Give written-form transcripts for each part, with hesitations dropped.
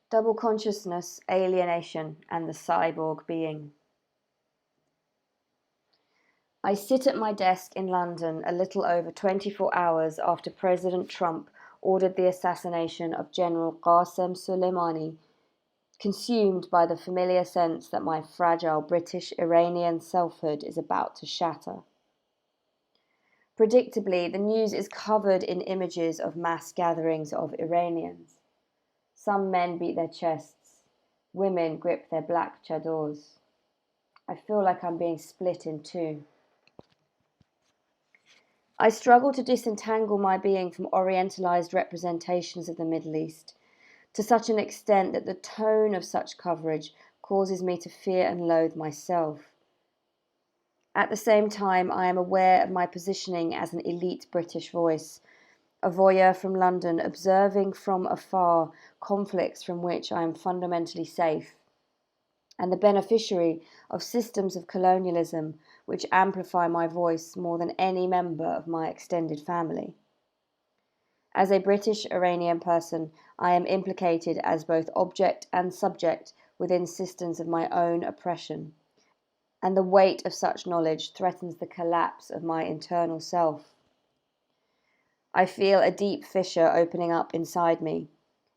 Double consciousness, alienation, and the cyborg-being. I sit at my desk in London a little over 24 hours after President Trump ordered the assassination of General Qasem Soleimani, consumed by the familiar sense that my fragile British-Iranian selfhood is about to shatter. Predictably, the news is covered in images of mass gatherings of Iranians. Some men beat their chests. Women grip their black chadors. I feel like I'm being split in two. I struggle to disentangle my being from orientalized representations of the Middle East, to such an extent that the tone of such coverage causes me to fear and loathe myself. At the same time, I am aware of my positioning as an elite British voice, a voyeur from London observing from afar conflicts from which I am fundamentally safe, and the beneficiary of systems of colonialism which amplify my voice more than any member of my extended family. As a British Iranian person, I am implicated as both object and subject within systems of my own oppression, and the weight of such knowledge threatens the collapse of my internal self. I feel a deep fissure opening up inside me,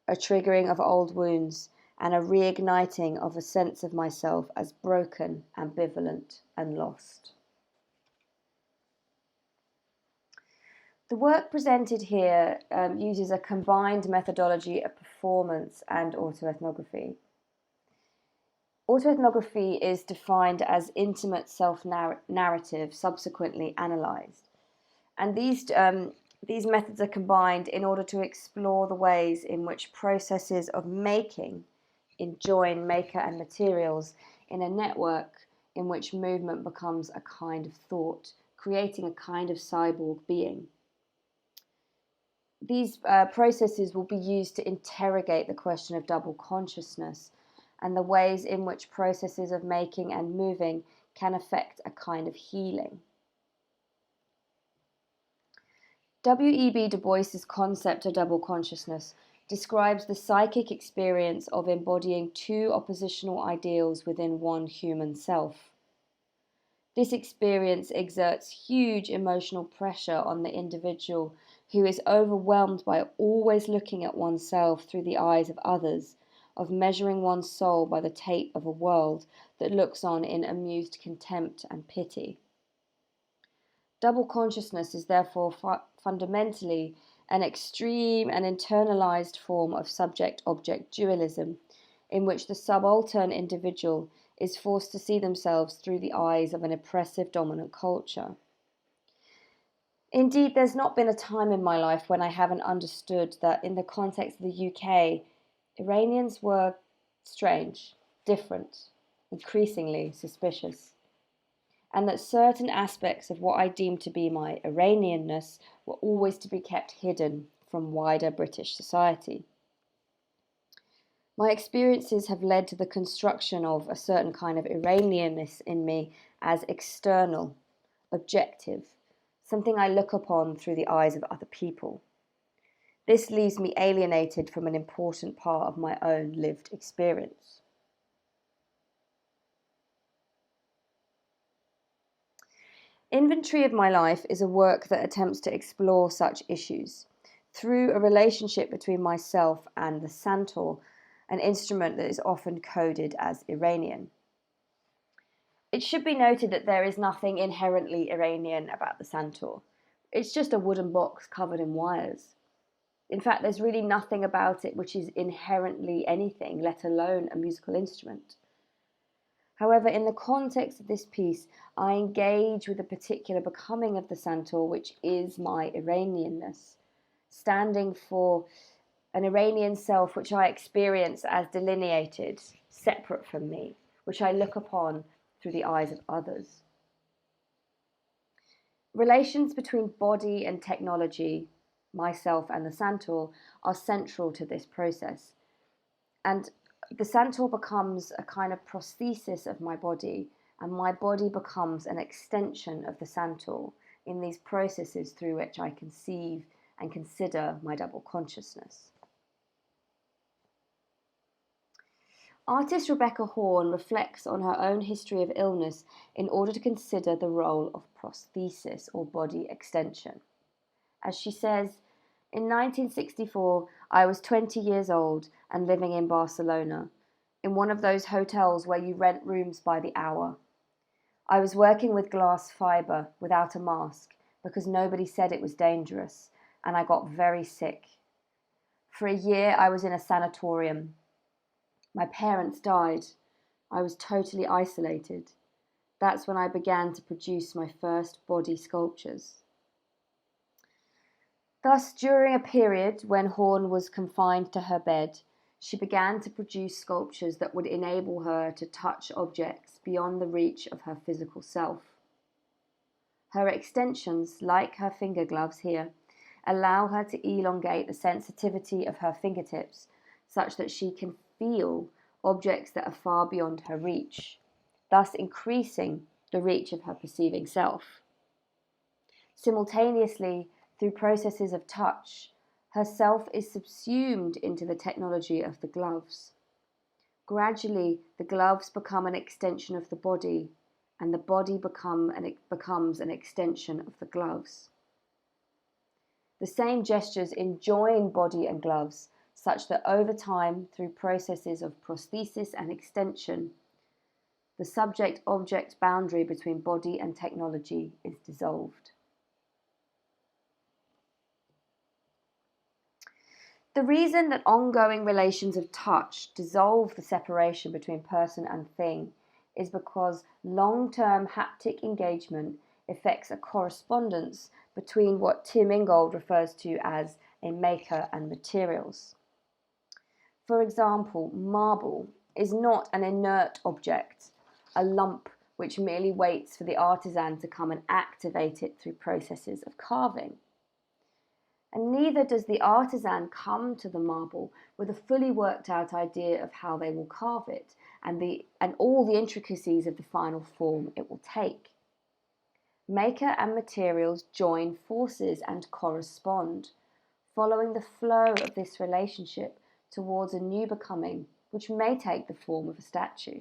a triggering of old wounds, and a reigniting of a sense of myself as broken, ambivalent, and lost. The work presented here uses a combined methodology of performance and autoethnography. Autoethnography is defined as intimate self-narrative subsequently analysed. And these methods are combined in order to explore the ways in which processes of making enjoin maker and materials in a network in which movement becomes a kind of thought, creating a kind of cyborg being. These processes will be used to interrogate the question of double consciousness and the ways in which processes of making and moving can affect a kind of healing. W.E.B. Du Bois's concept of double consciousness describes the psychic experience of embodying two oppositional ideals within one human self. This experience exerts huge emotional pressure on the individual who is overwhelmed by always looking at oneself through the eyes of others, of measuring one's soul by the tape of a world that looks on in amused contempt and pity. Double consciousness is therefore fundamentally an extreme and internalized form of subject-object dualism, in which the subaltern individual is forced to see themselves through the eyes of an oppressive dominant culture. Indeed, there's not been a time in my life when I haven't understood that in the context of the UK, Iranians were strange, different, increasingly suspicious, and that certain aspects of what I deemed to be my Iranianness were always to be kept hidden from wider British society. My experiences have led to the construction of a certain kind of Iranianness in me as external, objective, something I look upon through the eyes of other people. This leaves me alienated from an important part of my own lived experience. Inventory of My Life is a work that attempts to explore such issues through a relationship between myself and the santur, an instrument that is often coded as Iranian. It should be noted that there is nothing inherently Iranian about the santur. It's just a wooden box covered in wires. In fact, there's really nothing about it which is inherently anything, let alone a musical instrument. However, in the context of this piece, I engage with a particular becoming of the santur, which is my Iranianness, standing for an Iranian self which I experience as delineated, separate from me, which I look upon through the eyes of others. Relations between body and technology, myself and the santur, are central to this process. And the santur becomes a kind of prosthesis of my body, and my body becomes an extension of the santur in these processes through which I conceive and consider my double consciousness. Artist Rebecca Horn reflects on her own history of illness in order to consider the role of prosthesis or body extension. As she says, in 1964, I was 20 years old and living in Barcelona, in one of those hotels where you rent rooms by the hour. I was working with glass fibre without a mask because nobody said it was dangerous, and I got very sick. For a year, I was in a sanatorium. My parents died. I was totally isolated. That's when I began to produce my first body sculptures. Thus, during a period when Horn was confined to her bed, she began to produce sculptures that would enable her to touch objects beyond the reach of her physical self. Her extensions, like her finger gloves here, allow her to elongate the sensitivity of her fingertips such that she can feel objects that are far beyond her reach, thus increasing the reach of her perceiving self. Simultaneously, through processes of touch, her self is subsumed into the technology of the gloves. Gradually, the gloves become an extension of the body, and the body becomes an extension of the gloves. The same gestures enjoin body and gloves, such that over time, through processes of prosthesis and extension, the subject-object boundary between body and technology is dissolved. The reason that ongoing relations of touch dissolve the separation between person and thing is because long-term haptic engagement affects a correspondence between what Tim Ingold refers to as a maker and materials. For example, marble is not an inert object, a lump which merely waits for the artisan to come and activate it through processes of carving. And neither does the artisan come to the marble with a fully worked out idea of how they will carve it and all the intricacies of the final form it will take. Maker and materials join forces and correspond, following the flow of this relationship towards a new becoming, which may take the form of a statue.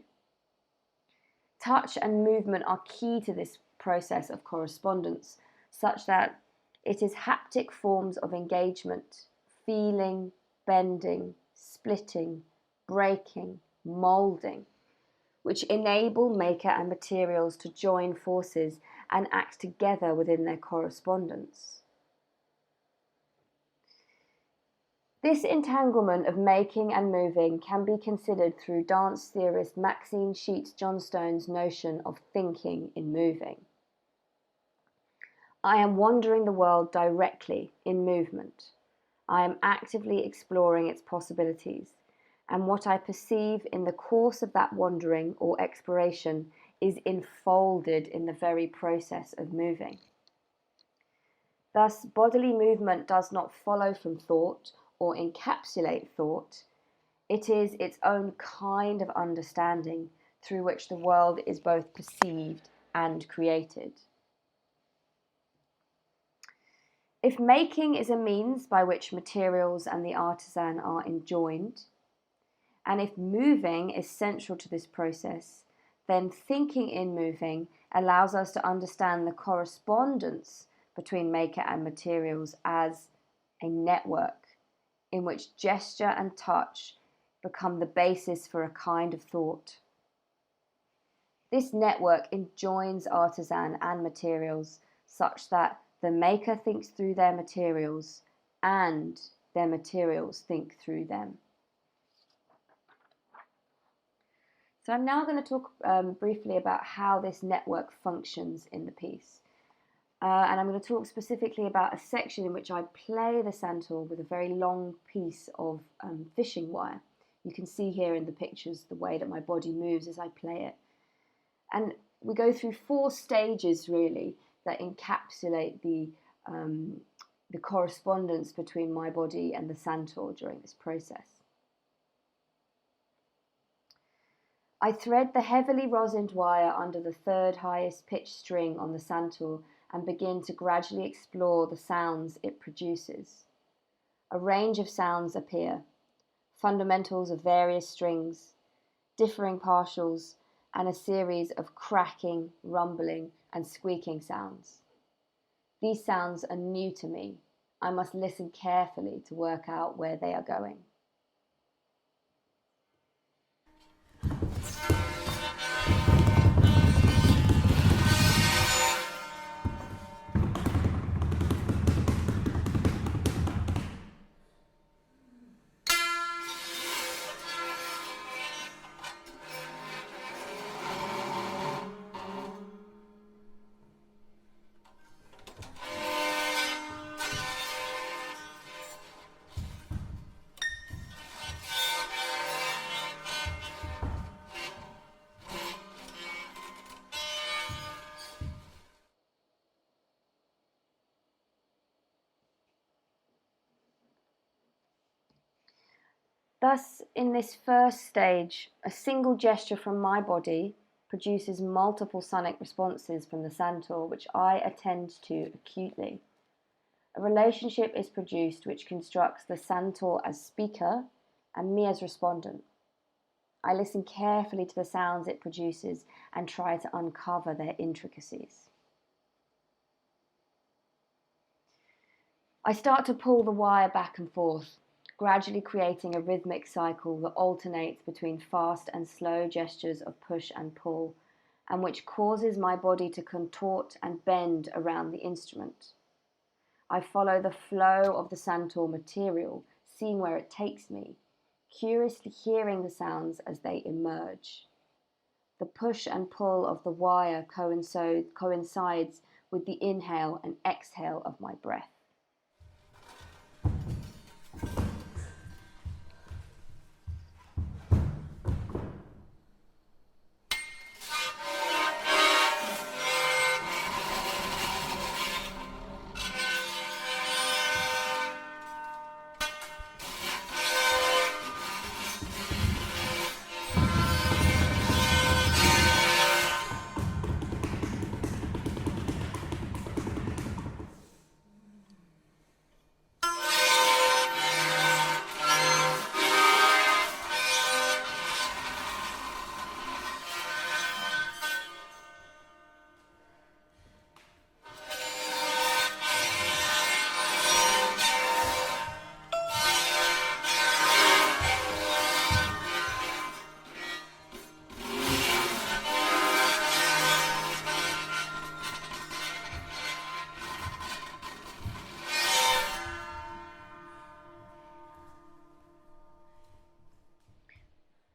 Touch and movement are key to this process of correspondence, such that it is haptic forms of engagement, feeling, bending, splitting, breaking, moulding, which enable maker and materials to join forces and act together within their correspondence. This entanglement of making and moving can be considered through dance theorist Maxine Sheets Johnstone's notion of thinking in moving. I am wandering the world directly in movement. I am actively exploring its possibilities, and what I perceive in the course of that wandering or exploration is enfolded in the very process of moving. Thus, bodily movement does not follow from thought or encapsulate thought. It is its own kind of understanding through which the world is both perceived and created. If making is a means by which materials and the artisan are enjoined, and if moving is central to this process, then thinking in moving allows us to understand the correspondence between maker and materials as a network in which gesture and touch become the basis for a kind of thought. This network enjoins artisan and materials such that the maker thinks through their materials and their materials think through them. So I'm now going to talk briefly about how this network functions in the piece. And I'm going to talk specifically about a section in which I play the santur with a very long piece of fishing wire. You can see here in the pictures the way that my body moves as I play it. And we go through 4 stages really that encapsulate the correspondence between my body and the santur during this process. I thread the heavily rosined wire under the 3rd highest pitch string on the santur and begin to gradually explore the sounds it produces. A range of sounds appear, fundamentals of various strings, differing partials, and a series of cracking, rumbling, and squeaking sounds. These sounds are new to me. I must listen carefully to work out where they are going. Thus, in this first stage, a single gesture from my body produces multiple sonic responses from the Santor, which I attend to acutely. A relationship is produced which constructs the Santor as speaker and me as respondent. I listen carefully to the sounds it produces and try to uncover their intricacies. I start to pull the wire back and forth, gradually creating a rhythmic cycle that alternates between fast and slow gestures of push and pull, and which causes my body to contort and bend around the instrument. I follow the flow of the Santor material, seeing where it takes me, curiously hearing the sounds as they emerge. The push and pull of the wire coincides with the inhale and exhale of my breath.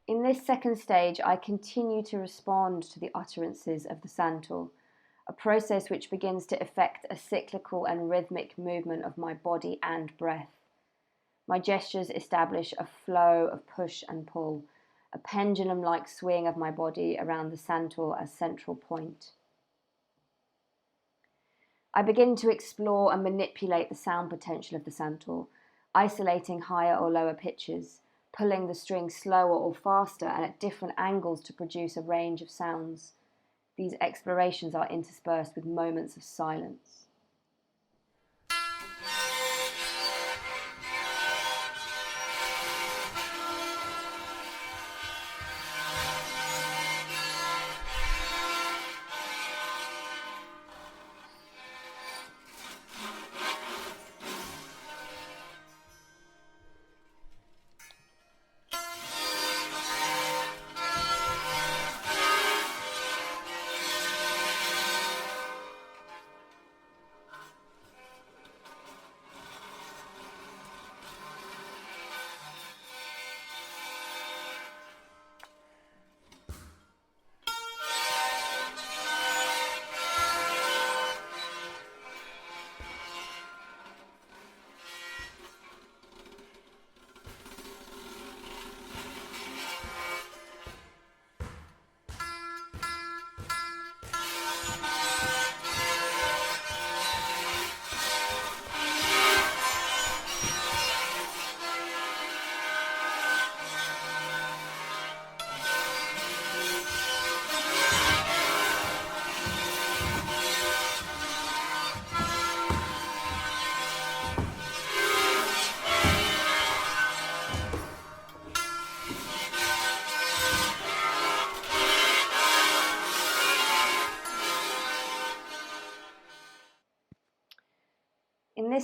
In this second stage, I continue to respond to the utterances of the Santor, a process which begins to effect a cyclical and rhythmic movement of my body and breath. My gestures establish a flow of push and pull, a pendulum-like swing of my body around the Santor as central point. I begin to explore and manipulate the sound potential of the Santor, isolating higher or lower pitches, pulling the string slower or faster and at different angles to produce a range of sounds. These explorations are interspersed with moments of silence.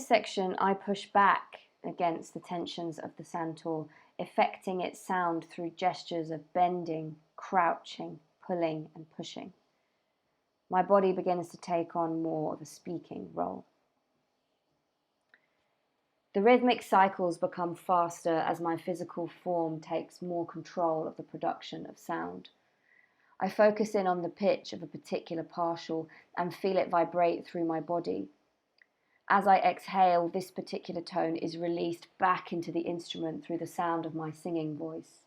section, I push back against the tensions of the Santor, effecting its sound through gestures of bending, crouching, pulling, and pushing. My body begins to take on more of a speaking role. The rhythmic cycles become faster as my physical form takes more control of the production of sound. I focus in on the pitch of a particular partial and feel it vibrate through my body. As I exhale, this particular tone is released back into the instrument through the sound of my singing voice.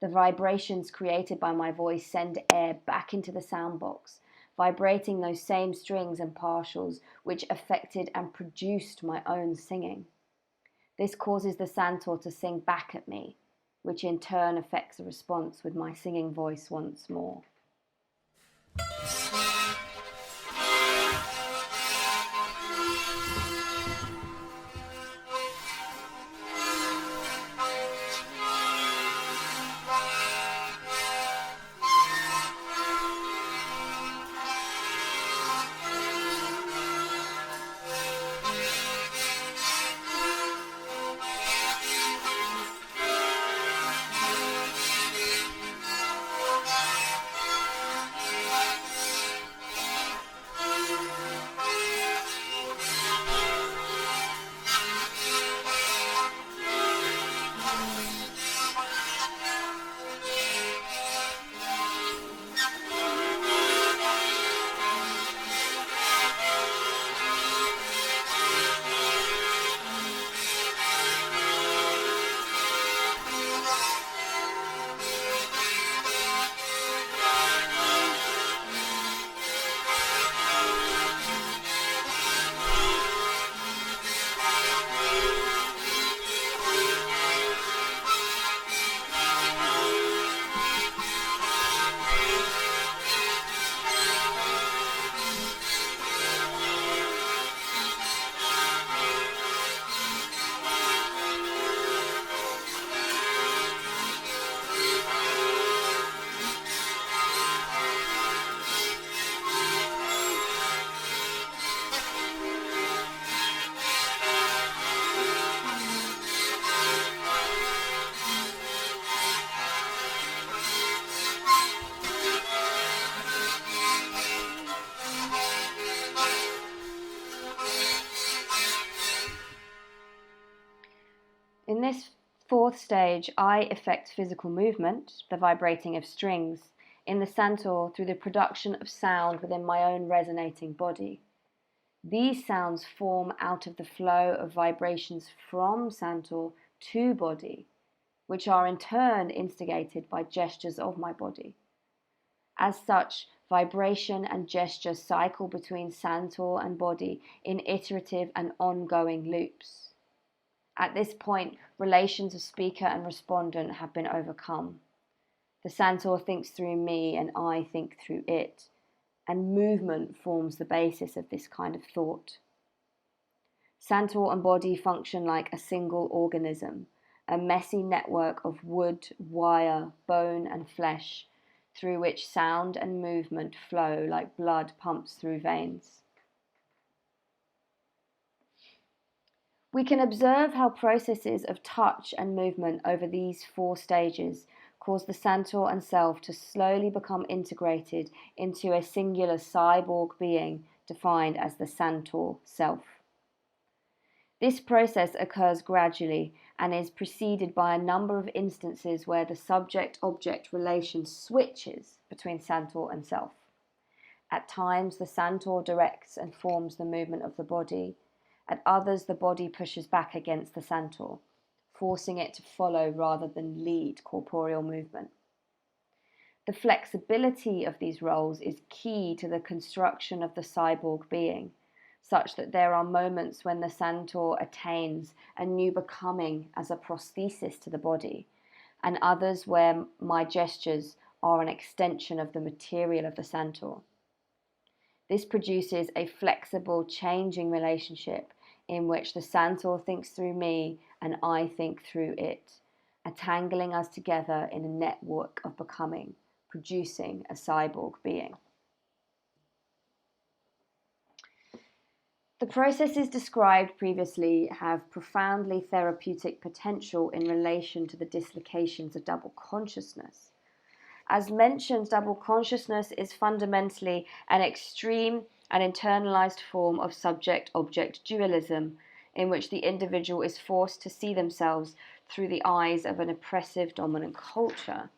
The vibrations created by my voice send air back into the sound box, vibrating those same strings and partials which affected and produced my own singing. This causes the Santor to sing back at me, which in turn affects the response with my singing voice once more. In this fourth stage, I effect physical movement, the vibrating of strings, in the Santor through the production of sound within my own resonating body. These sounds form out of the flow of vibrations from Santor to body, which are in turn instigated by gestures of my body. As such, vibration and gesture cycle between Santor and body in iterative and ongoing loops. At this point, relations of speaker and respondent have been overcome. The Santor thinks through me and I think through it, and movement forms the basis of this kind of thought. Santor and body function like a single organism, a messy network of wood, wire, bone and flesh, through which sound and movement flow like blood pumps through veins. We can observe how processes of touch and movement over these four stages cause the Santor and self to slowly become integrated into a singular cyborg being defined as the Santor self. This process occurs gradually and is preceded by a number of instances where the subject-object relation switches between Santor and self. At times, the Santor directs and forms the movement of the body. At others, the body pushes back against the Santor, forcing it to follow rather than lead corporeal movement. The flexibility of these roles is key to the construction of the cyborg being, such that there are moments when the Santor attains a new becoming as a prosthesis to the body, and others where my gestures are an extension of the material of the Santor. This produces a flexible, changing relationship in which the Santor thinks through me and I think through it, entangling us together in a network of becoming, producing a cyborg being. The processes described previously have profoundly therapeutic potential in relation to the dislocations of double consciousness. As mentioned, double consciousness is fundamentally an extreme and internalized form of subject-object dualism, in which the individual is forced to see themselves through the eyes of an oppressive dominant culture.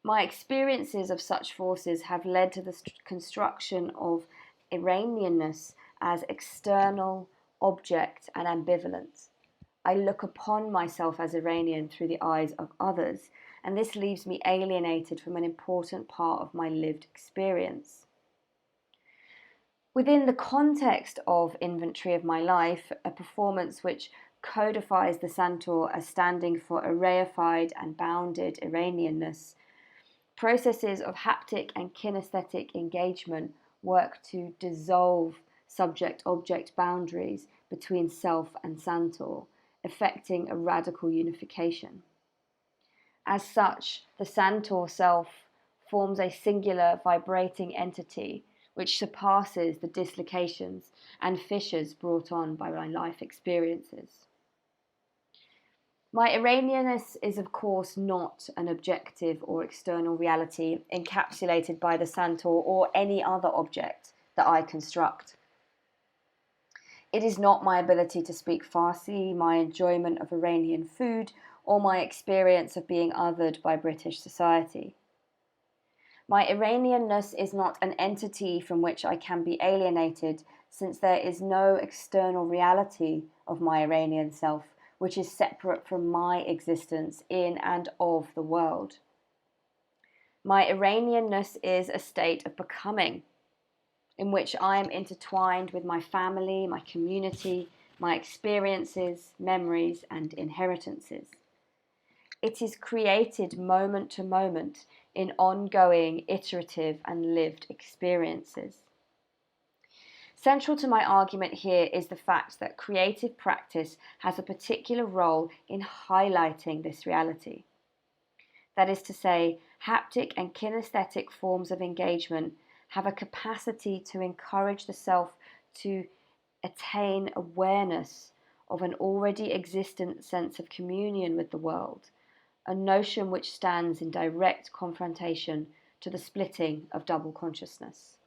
My experiences of such forces have led to the construction of Iranianness as external, object, and ambivalent. I look upon myself as Iranian through the eyes of others, and this leaves me alienated from an important part of my lived experience. Within the context of Inventory of My Life, a performance which codifies the Santor as standing for a reified and bounded Iranianness, processes of haptic and kinesthetic engagement work to dissolve subject-object boundaries between self and Santor, effecting a radical unification. As such, the Santor self forms a singular vibrating entity which surpasses the dislocations and fissures brought on by my life experiences. My Iranianness is, of course, not an objective or external reality encapsulated by the Santor or any other object that I construct. It is not my ability to speak Farsi, my enjoyment of Iranian food, or my experience of being othered by British society. My Iranianness is not an entity from which I can be alienated, since there is no external reality of my Iranian self which is separate from my existence in and of the world. My Iranianness is a state of becoming, in which I am intertwined with my family, my community, my experiences, memories, and inheritances. It is created moment to moment in ongoing, iterative, and lived experiences. Central to my argument here is the fact that creative practice has a particular role in highlighting this reality. That is to say, haptic and kinesthetic forms of engagement have a capacity to encourage the self to attain awareness of an already existent sense of communion with the world, a notion which stands in direct confrontation to the splitting of double consciousness.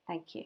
Thank you.